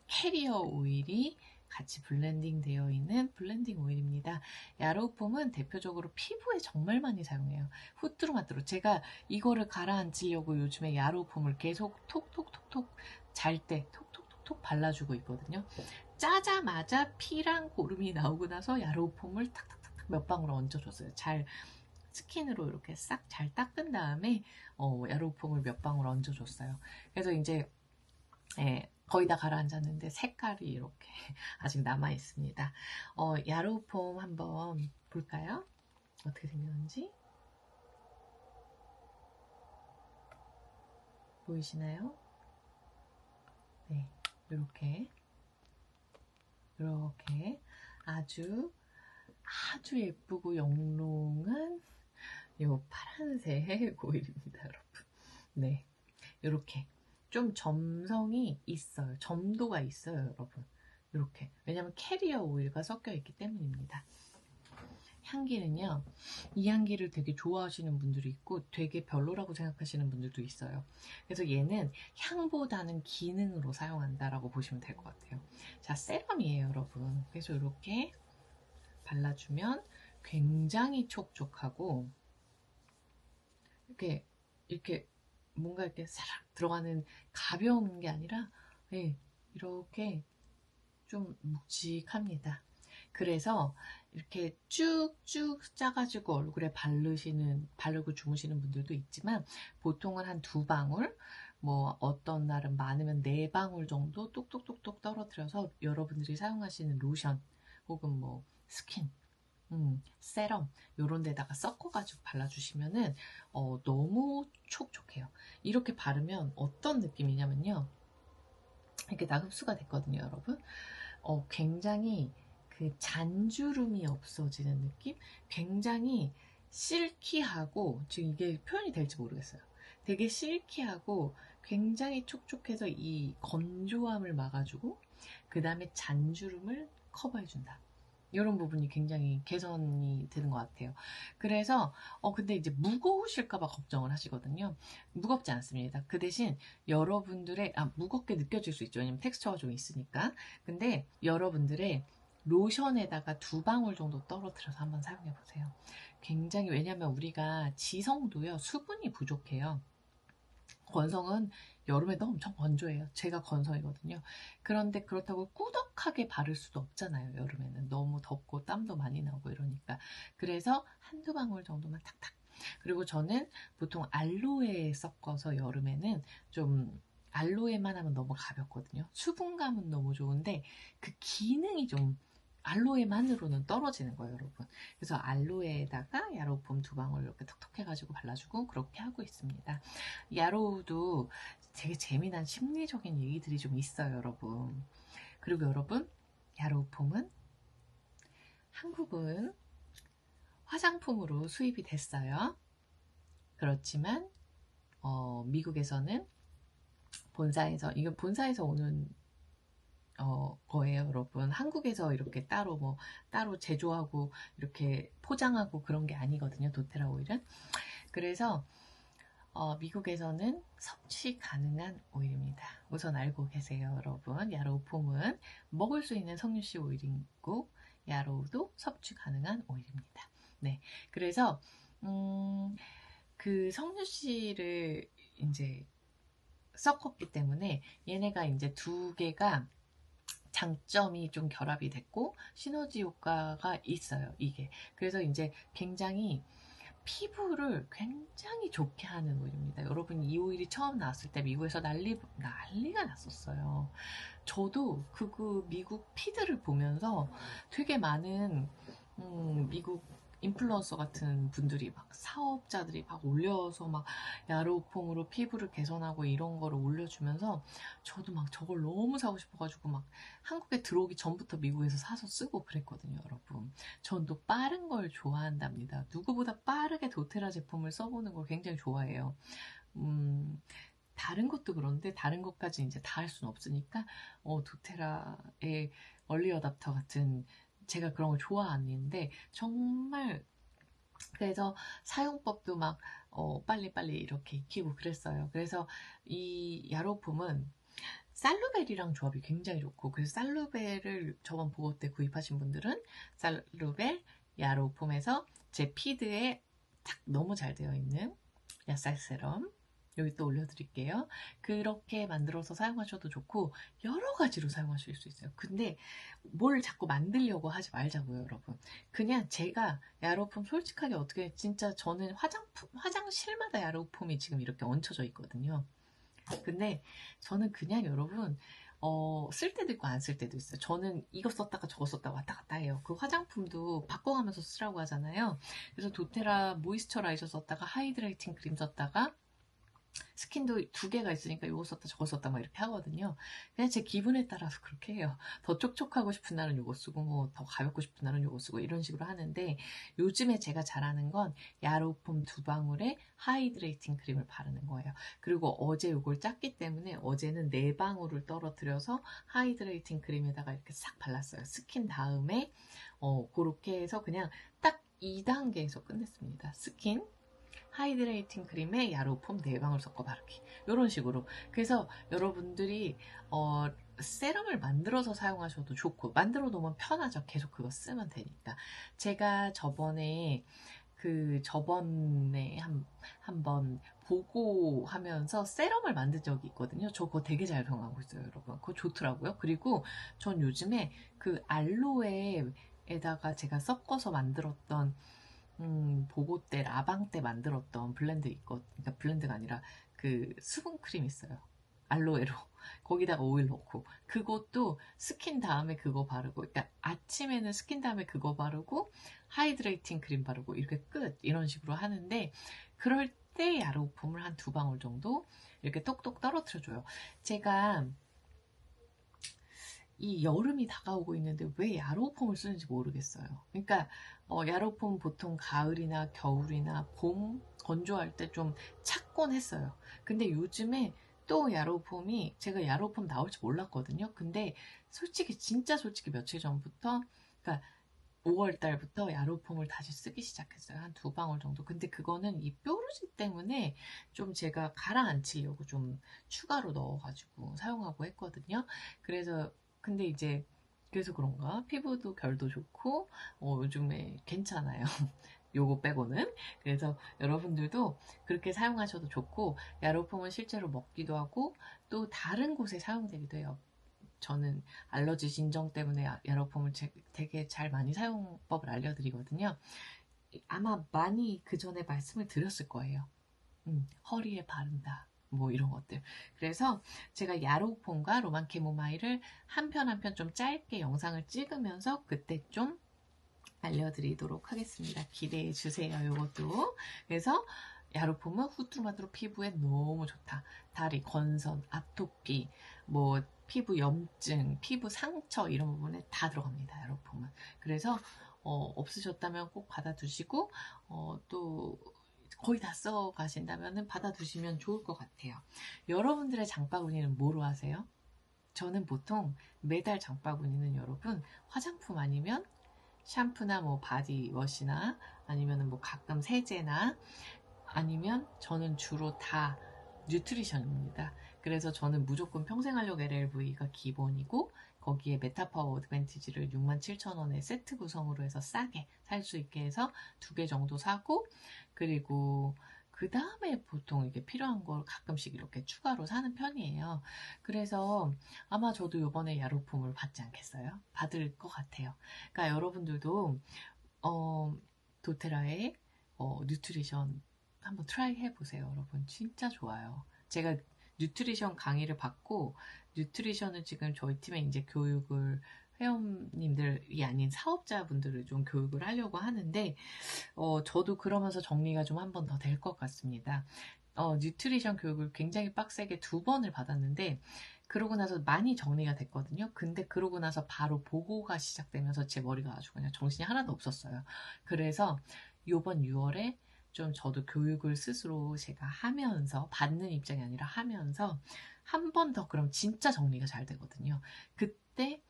캐리어 오일이 같이 블렌딩 되어 있는 블렌딩 오일입니다. 야로우폼은 대표적으로 피부에 정말 많이 사용해요. 후뚜루마뚜루. 제가 이거를 가라앉히려고 요즘에 야로우폼을 계속 톡톡톡톡 잘 때 톡톡톡톡 발라주고 있거든요. 짜자마자 피랑 고름이 나오고 나서 야로우폼을 탁탁탁 몇 방울 얹어줬어요. 잘 스킨으로 이렇게 싹 잘 닦은 다음에 야로우폼을 몇 방울 얹어줬어요. 그래서 이제 거의 다 가라앉았는데 색깔이 이렇게 아직 남아 있습니다. 야로우폼 한번 볼까요? 어떻게 생겼는지 보이시나요? 네, 이렇게 아주 예쁘고 영롱한 요 파란색 오일입니다, 여러분. 네, 이렇게 좀 점성이 있어요. 점도가 있어요, 여러분. 이렇게. 왜냐면 캐리어 오일과 섞여 있기 때문입니다. 향기는요, 이 향기를 되게 좋아하시는 분들이 있고 되게 별로라고 생각하시는 분들도 있어요. 그래서 얘는 향보다는 기능으로 사용한다라고 보시면 될 것 같아요. 자, 세럼이에요, 여러분. 그래서 이렇게 발라주면 굉장히 촉촉하고 이렇게 뭔가 이렇게 사락 들어가는 가벼운 게 아니라, 네, 이렇게 좀 묵직합니다. 그래서 이렇게 쭉쭉 짜가지고 얼굴에 바르고 주무시는 분들도 있지만, 보통은 한 2방울, 뭐 어떤 날은 많으면 4방울 정도 똑똑똑똑 떨어뜨려서 여러분들이 사용하시는 로션 혹은 뭐 스킨, 세럼 요런 데다가 섞어가지고 발라주시면은 너무 촉촉해요. 이렇게 바르면 어떤 느낌이냐면요, 이렇게 다 흡수가 됐거든요, 여러분. 굉장히 그 잔주름이 없어지는 느낌? 굉장히 실키하고, 지금 이게 표현이 될지 모르겠어요. 되게 실키하고 굉장히 촉촉해서 이 건조함을 막아주고, 그 다음에 잔주름을 커버해준다. 이런 부분이 굉장히 개선이 되는 것 같아요. 그래서 근데 이제 무거우실까봐 걱정을 하시거든요. 무겁지 않습니다. 그 대신 여러분들의 무겁게 느껴질 수 있죠. 왜냐면 텍스처가 좀 있으니까. 근데 여러분들의 로션에다가 2방울 정도 떨어뜨려서 한번 사용해 보세요. 굉장히, 왜냐면 우리가 지성도요, 수분이 부족해요. 건성은 여름에도 엄청 건조해요. 제가 건성이거든요. 그런데 그렇다고 꾸덕하게 바를 수도 없잖아요. 여름에는 너무 덥고 땀도 많이 나고 이러니까. 그래서 한두 방울 정도만 탁탁. 그리고 저는 보통 알로에 섞어서 여름에는 좀, 알로에만 하면 너무 가볍거든요. 수분감은 너무 좋은데 그 기능이 좀 알로에만으로는 떨어지는 거예요, 여러분. 그래서 알로에에다가 야로폼 2방울 이렇게 톡톡 해가지고 발라주고 그렇게 하고 있습니다. 야로우도 되게 재미난 심리적인 얘기들이 좀 있어요, 여러분. 그리고 여러분, 야로우폼은 한국은 화장품으로 수입이 됐어요. 그렇지만 미국에서는 이건 본사에서 오는 거예요, 여러분. 한국에서 이렇게 따로 제조하고 이렇게 포장하고 그런 게 아니거든요, 도테라 오일은. 그래서 미국에서는 섭취 가능한 오일입니다. 우선 알고 계세요, 여러분. 야로우폼은 먹을 수 있는 석류씨 오일이고, 야로우도 섭취 가능한 오일입니다. 네, 그래서 그 석류씨를 이제 섞었기 때문에 얘네가 이제 2개가 장점이 좀 결합이 됐고 시너지 효과가 있어요, 이게. 그래서 이제 굉장히 피부를 굉장히 좋게 하는 오일입니다. 여러분, 이 오일이 처음 나왔을 때 미국에서 난리가 났었어요. 저도 그 미국 피드를 보면서 되게 많은 미국 인플루언서 같은 분들이 막, 사업자들이 막 올려서 막 야로폼으로 피부를 개선하고 이런 거를 올려주면서 저도 막 저걸 너무 사고 싶어가지고 막 한국에 들어오기 전부터 미국에서 사서 쓰고 그랬거든요, 여러분. 전 또 빠른 걸 좋아한답니다. 누구보다 빠르게 도테라 제품을 써보는 걸 굉장히 좋아해요. 다른 것도 그런데 다른 것까지 이제 다 할 수는 없으니까 도테라의 얼리 어답터 같은, 제가 그런 걸 좋아하는데 정말, 그래서 사용법도 막 빨리빨리 이렇게 익히고 그랬어요. 그래서 이 야로폼은 살루벨이랑 조합이 굉장히 좋고, 그래서 살루벨을 저번 보고 때 구입하신 분들은 살루벨 야로폼에서 제 피드에 딱 너무 잘 되어 있는 야살 세럼 여기 또 올려드릴게요. 그렇게 만들어서 사용하셔도 좋고 여러 가지로 사용하실 수 있어요. 근데 뭘 자꾸 만들려고 하지 말자고요, 여러분. 그냥 제가 야로폼 솔직하게 어떻게, 진짜 저는 화장실마다 야로폼이 지금 이렇게 얹혀져 있거든요. 근데 저는 그냥 여러분 쓸 때도 있고 안 쓸 때도 있어요. 저는 이거 썼다가 저거 썼다가 왔다 갔다 해요. 그 화장품도 바꿔가면서 쓰라고 하잖아요. 그래서 도테라 모이스처라이저 썼다가 하이드레이팅 크림 썼다가 스킨도 2개가 있으니까 이거 썼다 저거 썼다 막 이렇게 하거든요. 그냥 제 기분에 따라서 그렇게 해요. 더 촉촉하고 싶은 날은 이거 쓰고 뭐 더 가볍고 싶은 날은 이거 쓰고 이런 식으로 하는데, 요즘에 제가 잘하는 건 야로폼 2방울에 하이드레이팅 크림을 바르는 거예요. 그리고 어제 이걸 짰기 때문에 어제는 4방울을 떨어뜨려서 하이드레이팅 크림에다가 이렇게 싹 발랐어요. 스킨 다음에 그렇게 해서 그냥 딱 2단계에서 끝냈습니다. 스킨 하이드레이팅 크림에 야로폼 4방울 섞어 바르기, 이런 식으로. 그래서 여러분들이 세럼을 만들어서 사용하셔도 좋고, 만들어 놓으면 편하죠. 계속 그거 쓰면 되니까. 제가 저번에 한번 보고하면서 세럼을 만든 적이 있거든요. 저 그거 되게 잘 사용하고 있어요, 여러분. 그거 좋더라고요. 그리고 전 요즘에 그 알로에에다가 제가 섞어서 만들었던 보고 때 라방 때 만들었던 블렌드 그러니까 블렌드가 아니라 그 수분 크림 있어요. 알로에로 거기다가 오일 넣고, 그것도 스킨 다음에 그거 바르고, 그러니까 아침에는 스킨 다음에 그거 바르고 하이드레이팅 크림 바르고 이렇게 끝, 이런 식으로 하는데, 그럴 때 야로폼을 한 2방울 정도 이렇게 똑똑 떨어뜨려줘요. 제가 이 여름이 다가오고 있는데 왜 야로폼을 쓰는지 모르겠어요. 그러니까 야로폼 보통 가을이나 겨울이나 봄 건조할 때 좀 찾곤 했어요. 근데 요즘에 또 야로폼이, 제가 야로폼 나올지 몰랐거든요. 근데 진짜 솔직히 며칠 전부터, 그러니까 5월 달부터 야로폼을 다시 쓰기 시작했어요. 한 2방울 정도. 근데 그거는 이 뾰루지 때문에 좀 제가 가라앉히려고 좀 추가로 넣어가지고 사용하고 했거든요. 그래서 근데 이제 그래서 그런가 피부도 결도 좋고 요즘에 괜찮아요. 요거 빼고는. 그래서 여러분들도 그렇게 사용하셔도 좋고, 야로폼은 실제로 먹기도 하고 또 다른 곳에 사용되기도 해요. 저는 알러지 진정 때문에 야로폼을 되게 잘 많이 사용법을 알려드리거든요. 아마 많이 그 전에 말씀을 드렸을 거예요. 허리에 바른다, 뭐 이런 것들. 그래서 제가 야로폼과 로만 캐모마일을 한 편 한 편 좀 짧게 영상을 찍으면서 그때 좀 알려드리도록 하겠습니다. 기대해 주세요. 이것도. 그래서 야로폼은 후뚜루마뚜루 피부에 너무 좋다. 다리, 건선, 아토피, 뭐 피부 염증, 피부 상처 이런 부분에 다 들어갑니다. 야로폼은. 그래서 없으셨다면 꼭 받아두시고, 또 거의 다 써 가신다면 받아두시면 좋을 것 같아요. 여러분들의 장바구니는 뭐로 하세요? 저는 보통 매달 장바구니는, 여러분, 화장품 아니면 샴푸나 뭐 바디워시나 아니면 뭐 가끔 세제나, 아니면 저는 주로 다 뉴트리션입니다. 그래서 저는 무조건 평생활력 LLV가 기본이고, 거기에 메타파워 어드밴티지를 67,000원에 세트 구성으로 해서 싸게 살 수 있게 해서 2개 정도 사고, 그리고 그 다음에 보통 이게 필요한 걸 가끔씩 이렇게 추가로 사는 편이에요. 그래서 아마 저도 이번에 야로폼을 받지 않겠어요? 받을 것 같아요. 그러니까 여러분들도 도테라의 뉴트리션 한번 트라이 해보세요. 여러분 진짜 좋아요. 제가 뉴트리션 강의를 받고, 뉴트리션을 지금 저희 팀에 이제 교육을, 회원님들이 아닌 사업자분들을 좀 교육을 하려고 하는데, 저도 그러면서 정리가 좀 한 번 더 될 것 같습니다. 뉴트리션 교육을 굉장히 빡세게 2번을 받았는데, 그러고 나서 많이 정리가 됐거든요. 근데 그러고 나서 바로 보고가 시작되면서 제 머리가 아주 그냥 정신이 하나도 없었어요. 그래서 요번 6월에 좀 저도 교육을 스스로 제가 하면서, 받는 입장이 아니라 하면서 한 번 더, 그럼 진짜 정리가 잘 되거든요. 그때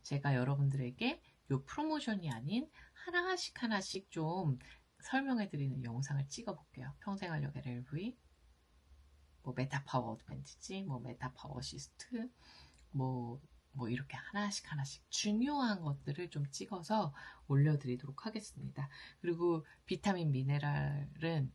제가 여러분들에게 요 프로모션이 아닌 하나씩 하나씩 좀 설명해드리는 영상을 찍어볼게요. 평생활력 LLV, 뭐 메타파워 어드밴티지, 뭐 메타파워 어시스트, 뭐 이렇게 하나씩 하나씩 중요한 것들을 좀 찍어서 올려드리도록 하겠습니다. 그리고 비타민 미네랄은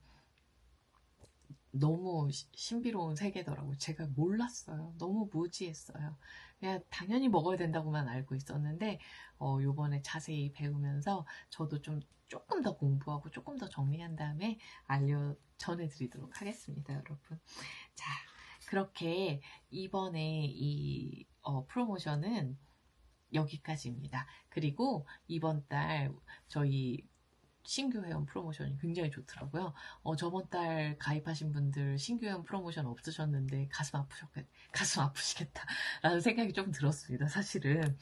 너무 신비로운 세계더라고요. 제가 몰랐어요. 너무 무지했어요. 그냥 당연히 먹어야 된다고만 알고 있었는데, 요번에 자세히 배우면서 저도 좀 조금 더 공부하고 조금 더 정리한 다음에 전해드리도록 하겠습니다, 여러분. 자, 그렇게 이번에 이 프로모션은 여기까지입니다. 그리고 이번 달 저희 신규 회원 프로모션이 굉장히 좋더라고요. 저번 달 가입하신 분들 신규 회원 프로모션 없으셨는데 가슴 아프시겠다라는 생각이 좀 들었습니다, 사실은.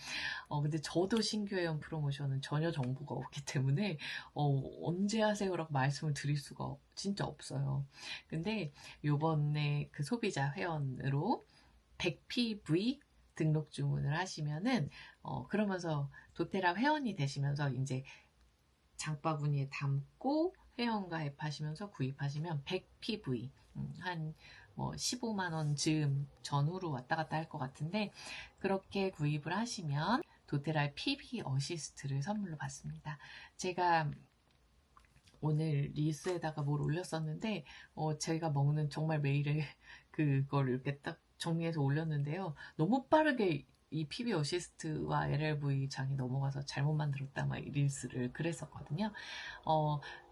근데 저도 신규 회원 프로모션은 전혀 정보가 없기 때문에 언제 하세요라고 말씀을 드릴 수가 진짜 없어요. 근데 요번에 그 소비자 회원으로 100PV 등록 주문을 하시면은 그러면서 도테라 회원이 되시면서 이제 장바구니에 담고 회원 가입하시면서 구입하시면 100PV, 한 뭐 15만원 즈음 전후로 왔다 갔다 할 것 같은데, 그렇게 구입을 하시면 도테라의 PB 어시스트를 선물로 받습니다. 제가 오늘 릴스에다가 뭘 올렸었는데, 제가 먹는 정말 매일의 그걸 이렇게 딱 정리해서 올렸는데요. 너무 빠르게 이 PB 어시스트와 LLV 장이 넘어가서 잘못 만들었다 막 릴스를 그랬었거든요.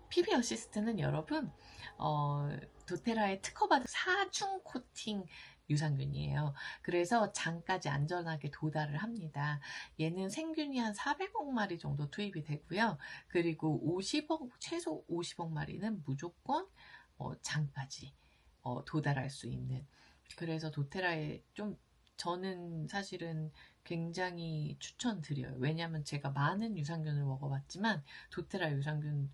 PB 어시스트는 여러분, 도테라의 특허받은 4중 코팅 유산균이에요. 그래서 장까지 안전하게 도달을 합니다. 얘는 생균이 한 400억 마리 정도 투입이 되고요. 그리고 50억, 최소 50억 마리는 무조건 장까지 도달할 수 있는. 그래서 도테라에 좀, 저는 사실은 굉장히 추천드려요. 왜냐하면 제가 많은 유산균을 먹어봤지만 도테라 유산균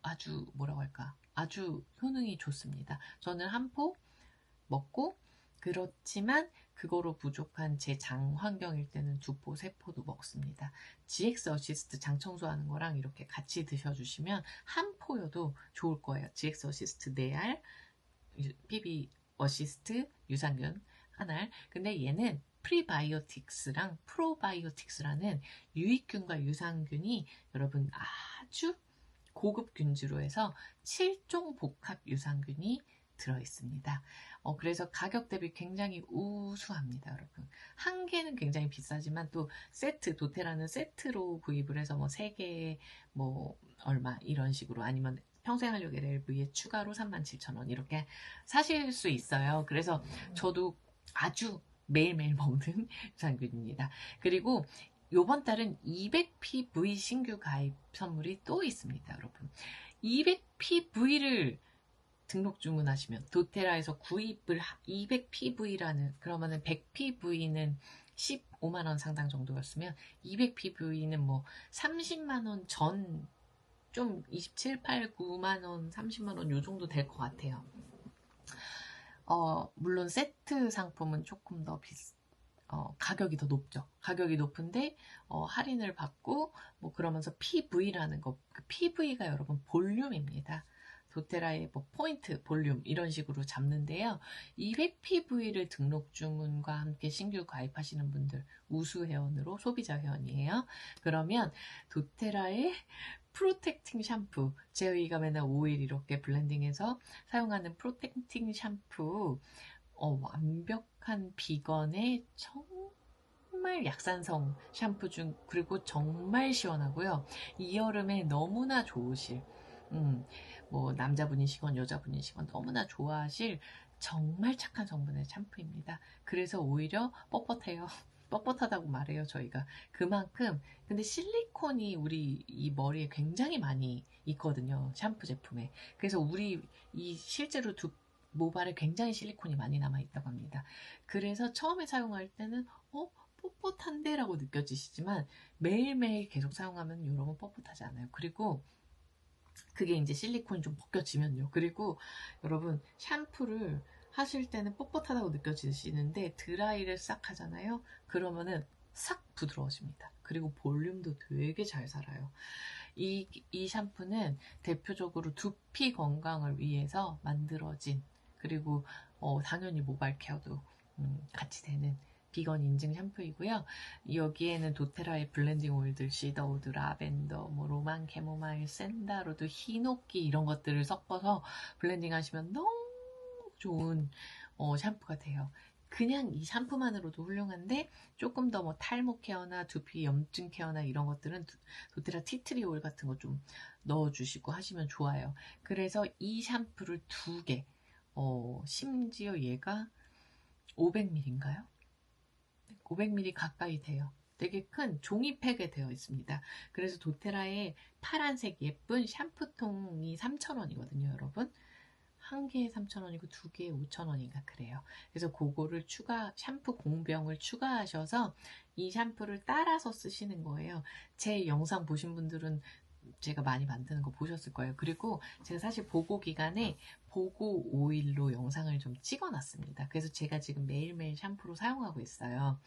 아주 뭐라고 할까, 아주 효능이 좋습니다. 저는 한 포 먹고, 그렇지만 그거로 부족한 제 장 환경일 때는 2포, 3포도 먹습니다. GX 어시스트 장 청소하는 거랑 이렇게 같이 드셔주시면 한 포여도 좋을 거예요. GX 어시스트 4알, PB 어시스트 유산균 1알. 근데 얘는 프리바이오틱스랑 프로바이오틱스라는 유익균과 유산균이 여러분 아주 고급 균주로 해서 7종 복합 유산균이 들어있습니다. 그래서 가격 대비 굉장히 우수합니다, 여러분. 한 개는 굉장히 비싸지만 또 세트, 도테라는 세트로 구입을 해서 뭐 3개에 뭐 얼마 이런 식으로, 아니면 평생활력 LLV에 추가로 37,000원 이렇게 사실 수 있어요. 그래서 저도 아주 매일매일 먹는 유산균입니다. 그리고 요번 달은 200PV 신규 가입 선물이 또 있습니다, 여러분. 200PV를 등록 주문하시면, 도테라에서 구입을 200PV라는, 그러면은 100PV는 15만원 상당 정도였으면 200PV는 뭐 30만원 전, 좀 27, 8, 9만원, 30만원 요 정도 될 것 같아요. 물론 세트 상품은 조금 더 가격이 더 높죠. 가격이 높은데 할인을 받고 뭐 그러면서 PV라는 거, 그 PV가 여러분 볼륨입니다. 도테라의 뭐 포인트, 볼륨 이런 식으로 잡는데요. 200PV를 등록 주문과 함께 신규 가입하시는 분들, 우수 회원으로 소비자 회원이에요. 그러면 도테라의 프로텍팅 샴푸, 저희가 맨날 오일 이렇게 블렌딩해서 사용하는 프로텍팅 샴푸, 완벽한 비건의 정말 약산성 샴푸 중, 그리고 정말 시원하고요. 이 여름에 너무나 좋으실, 뭐 남자분이시건 여자분이시건 너무나 좋아하실 정말 착한 성분의 샴푸입니다. 그래서 오히려 뻣뻣해요. 뻣뻣하다고 말해요, 저희가. 그만큼, 근데 실리콘이 우리 이 머리에 굉장히 많이 있거든요, 샴푸 제품에. 그래서 우리 이 실제로 모발에 굉장히 실리콘이 많이 남아있다고 합니다. 그래서 처음에 사용할 때는 뻣뻣한데? 라고 느껴지시지만 매일매일 계속 사용하면 여러분 뻣뻣하지 않아요. 그리고 그게 이제 실리콘이 좀 벗겨지면요. 그리고 여러분 샴푸를 하실 때는 뻣뻣하다고 느껴지시는데 드라이를 싹 하잖아요. 그러면은 싹 부드러워집니다. 그리고 볼륨도 되게 잘 살아요. 이 샴푸는 대표적으로 두피 건강을 위해서 만들어진, 그리고 당연히 모발 케어도 같이 되는 비건 인증 샴푸이고요. 여기에는 도테라의 블렌딩 오일들, 시더우드, 라벤더, 뭐 로만 캐모마일, 샌다로드, 히노키 이런 것들을 섞어서 블렌딩 하시면 너무 좋은 샴푸가 돼요. 그냥 이 샴푸만으로도 훌륭한데 조금 더 뭐 탈모 케어나 두피 염증 케어나 이런 것들은 도테라 티트리 오일 같은 거 좀 넣어주시고 하시면 좋아요. 그래서 이 샴푸를 2개, 심지어 얘가 500ml인가요? 500ml 가까이 돼요. 되게 큰 종이팩에 되어 있습니다. 그래서 도테라의 파란색 예쁜 샴푸통이 3,000원이거든요, 여러분. 한 개에 3,000원이고 2개에 5,000원인가 그래요. 그래서 그거를 샴푸 공병을 추가하셔서 이 샴푸를 따라서 쓰시는 거예요. 제 영상 보신 분들은 제가 많이 만드는 거 보셨을 거예요. 그리고 제가 사실 보고 기간에 보고 오일로 영상을 좀 찍어놨습니다. 그래서 제가 지금 매일매일 샴푸로 사용하고 있어요.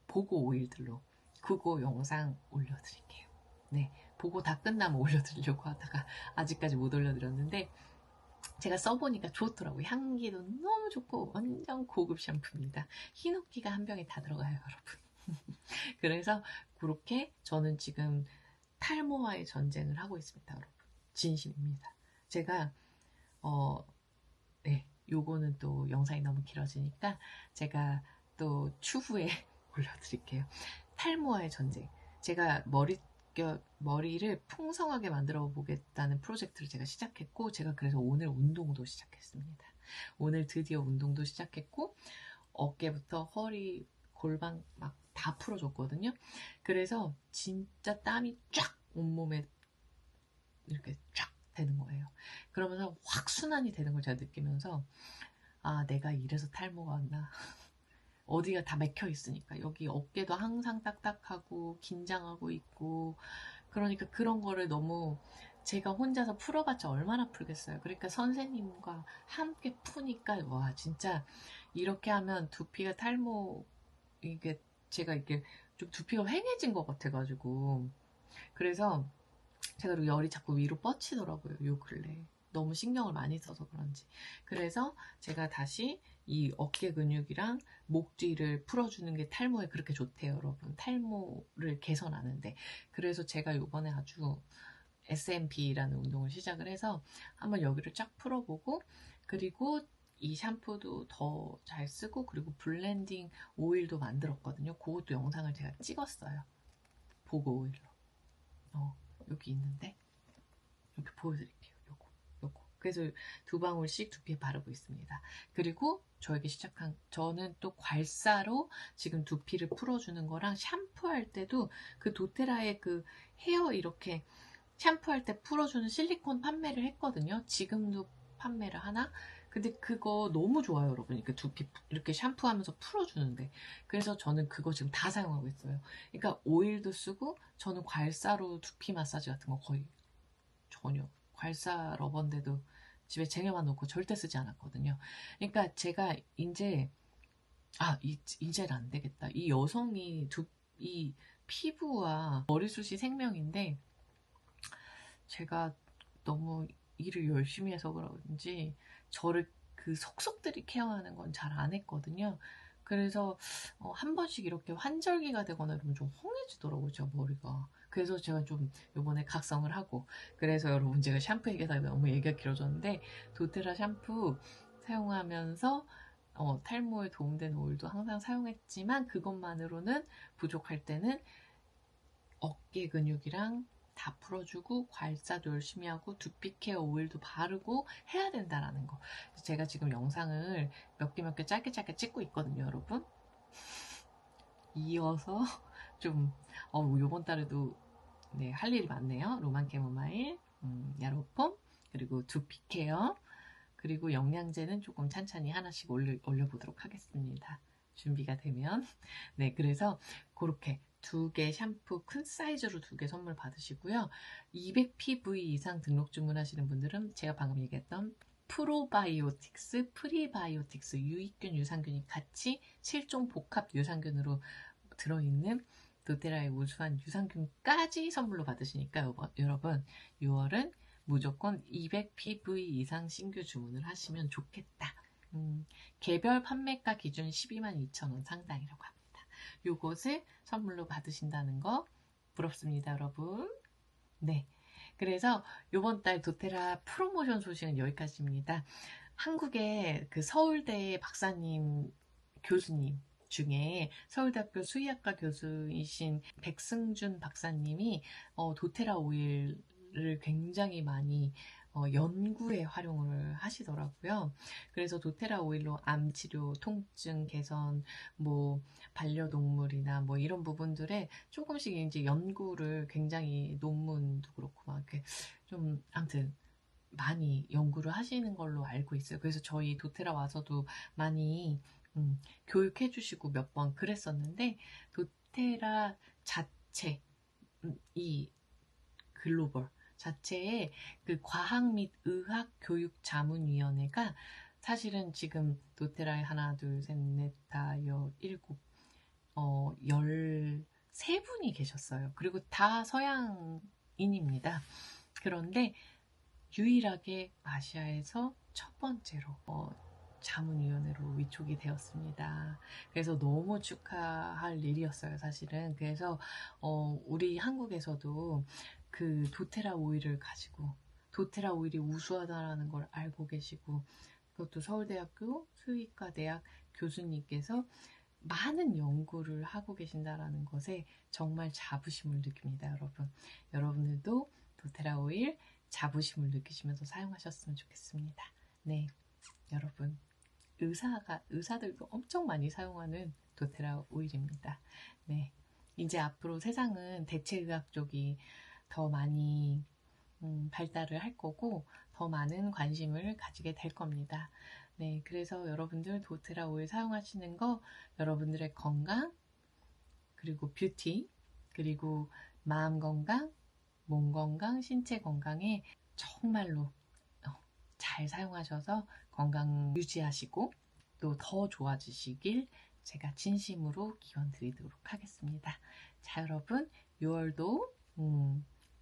보고 오일들로. 그거 영상 올려드릴게요. 네, 보고 다 끝나면 올려드리려고 하다가 아직까지 못 올려드렸는데 제가 써보니까 좋더라고요. 향기도 너무 좋고 완전 고급 샴푸입니다. 히노키가 한 병에 다 들어가요, 여러분. 그래서 그렇게 저는 지금 탈모와의 전쟁을 하고 있습니다, 여러분. 진심입니다. 제가 네, 요거는 또 영상이 너무 길어지니까 제가 또 추후에 올려드릴게요. 탈모와의 전쟁. 제가 머리를 풍성하게 만들어 보겠다는 프로젝트를 제가 시작했고, 제가 그래서 오늘 운동도 시작했습니다. 오늘 드디어 운동도 시작했고, 어깨부터 허리, 골반 막 다 풀어줬거든요. 그래서 진짜 땀이 쫙 온몸에 이렇게 쫙 되는 거예요. 그러면서 확 순환이 되는 걸 제가 느끼면서, 아, 내가 이래서 탈모가 왔나. 어디가 다 맥혀 있으니까. 여기 어깨도 항상 딱딱하고 긴장하고 있고, 그러니까 그런 거를 너무 제가 혼자서 풀어봤자 얼마나 풀겠어요. 그러니까 선생님과 함께 푸니까 와, 진짜 이렇게 하면 두피가 이게 제가 이게 좀 두피가 휑해진 것 같아가지고, 그래서 제가 열이 자꾸 위로 뻗치더라고요, 요 근래. 너무 신경을 많이 써서 그런지. 그래서 제가 다시 이 어깨 근육이랑 목 뒤를 풀어주는 게 탈모에 그렇게 좋대요, 여러분. 탈모를 개선하는데. 그래서 제가 요번에 아주 SMP라는 운동을 시작을 해서 한번 여기를 쫙 풀어보고, 그리고 이 샴푸도 더 잘 쓰고, 그리고 블렌딩 오일도 만들었거든요. 그것도 영상을 제가 찍었어요. 보고 오일로. 여기 있는데 이렇게 보여드릴게요. 요거. 그래서 2방울씩 두피에 바르고 있습니다. 그리고 저는 또 괄사로 지금 두피를 풀어주는 거랑 샴푸할 때도 그 도테라의 그 헤어 이렇게 샴푸할 때 풀어주는 실리콘 판매를 했거든요. 지금도 판매를 하나? 근데 그거 너무 좋아요, 여러분. 이렇게 두피 이렇게 샴푸하면서 풀어주는데. 그래서 저는 그거 지금 다 사용하고 있어요. 그러니까 오일도 쓰고, 저는 괄사로 두피 마사지 같은 거 거의 전혀. 괄사 러버인데도 집에 쟁여만 놓고 절대 쓰지 않았거든요. 그러니까 제가 이제는 안 되겠다. 이 여성이 이 피부와 머리숱이 생명인데, 제가 너무 일을 열심히 해서 그런지 저를 그 속속들이 케어하는 건 잘 안 했거든요. 그래서 한 번씩 이렇게 환절기가 되거나 이러면 좀 홍해지더라고요, 제 머리가. 그래서 제가 좀 요번에 각성을 하고, 그래서 여러분, 제가 샴푸 얘기하다 너무 얘기가 길어졌는데, 도테라 샴푸 사용하면서 탈모에 도움되는 오일도 항상 사용했지만, 그것만으로는 부족할 때는 어깨 근육이랑 다 풀어주고, 괄사도 열심히 하고, 두피 케어 오일도 바르고 해야 된다라는 거. 제가 지금 영상을 몇 개 짧게 찍고 있거든요, 여러분. 이어서 좀 요번 달에도 네, 할 일이 많네요. 로만 캐모마일, 야로폼, 그리고 두피 케어, 그리고 영양제는 조금 찬찬히 하나씩 올려보도록 하겠습니다. 준비가 되면. 네, 그래서 그렇게 2개 샴푸 큰 사이즈로 2개 선물 받으시고요. 200PV 이상 등록 주문하시는 분들은 제가 방금 얘기했던 프로바이오틱스, 프리바이오틱스, 유익균, 유산균이 같이 7종 복합 유산균으로 들어있는 도테라의 우수한 유산균까지 선물로 받으시니까 여러분 6월은 무조건 200PV 이상 신규 주문을 하시면 좋겠다. 개별 판매가 기준 122,000원 상당이라고 합니다. 요것을 선물로 받으신다는 거 부럽습니다, 여러분. 네. 그래서 요번 달 도테라 프로모션 소식은 여기까지입니다. 한국의 그 서울대 박사님, 교수님 중에 서울대학교 수의학과 교수이신 백승준 박사님이 도테라 오일을 굉장히 많이 연구에 활용을 하시더라고요. 그래서 도테라 오일로 암 치료, 통증 개선, 뭐 반려동물이나 뭐 이런 부분들에 조금씩 이제 연구를 굉장히 논문도 그렇고 막 이렇게 좀 아무튼 많이 연구를 하시는 걸로 알고 있어요. 그래서 저희 도테라 와서도 많이 교육해 주시고 몇 번 그랬었는데, 도테라 자체, 이 글로벌 자체의 그 과학 및 의학 교육 자문위원회가 사실은 지금 도테라의 하나, 둘, 셋, 넷, 다, 여, 일곱, 13 3분이 계셨어요. 그리고 다 서양인입니다. 그런데 유일하게 아시아에서 첫 번째로 자문위원회로 위촉이 되었습니다. 그래서 너무 축하할 일이었어요, 사실은. 그래서 우리 한국에서도 그 도테라 오일을 가지고 도테라 오일이 우수하다라는 걸 알고 계시고, 그것도 서울대학교 수의과대학 교수님께서 많은 연구를 하고 계신다라는 것에 정말 자부심을 느낍니다, 여러분. 여러분들도 도테라 오일 자부심을 느끼시면서 사용하셨으면 좋겠습니다. 네, 여러분. 의사들도 엄청 많이 사용하는 도테라 오일입니다. 네, 이제 앞으로 세상은 대체의학 쪽이 더 많이 발달을 할 거고 더 많은 관심을 가지게 될 겁니다. 네, 그래서 여러분들 도테라 오일 사용하시는 거 여러분들의 건강, 그리고 뷰티, 그리고 마음 건강, 몸 건강, 신체 건강에 정말로 잘 사용하셔서 건강 유지하시고 또 더 좋아지시길 제가 진심으로 기원 드리도록 하겠습니다. 자, 여러분, 6월도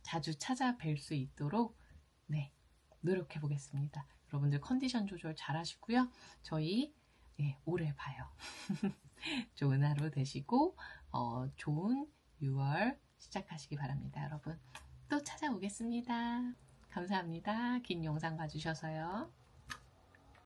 자주 찾아뵐 수 있도록 네, 노력해 보겠습니다. 여러분들 컨디션 조절 잘 하시고요. 저희 올해 봐요. 좋은 하루 되시고 좋은 6월 시작하시기 바랍니다. 여러분, 또 찾아오겠습니다. 감사합니다. 긴 영상 봐주셔서요.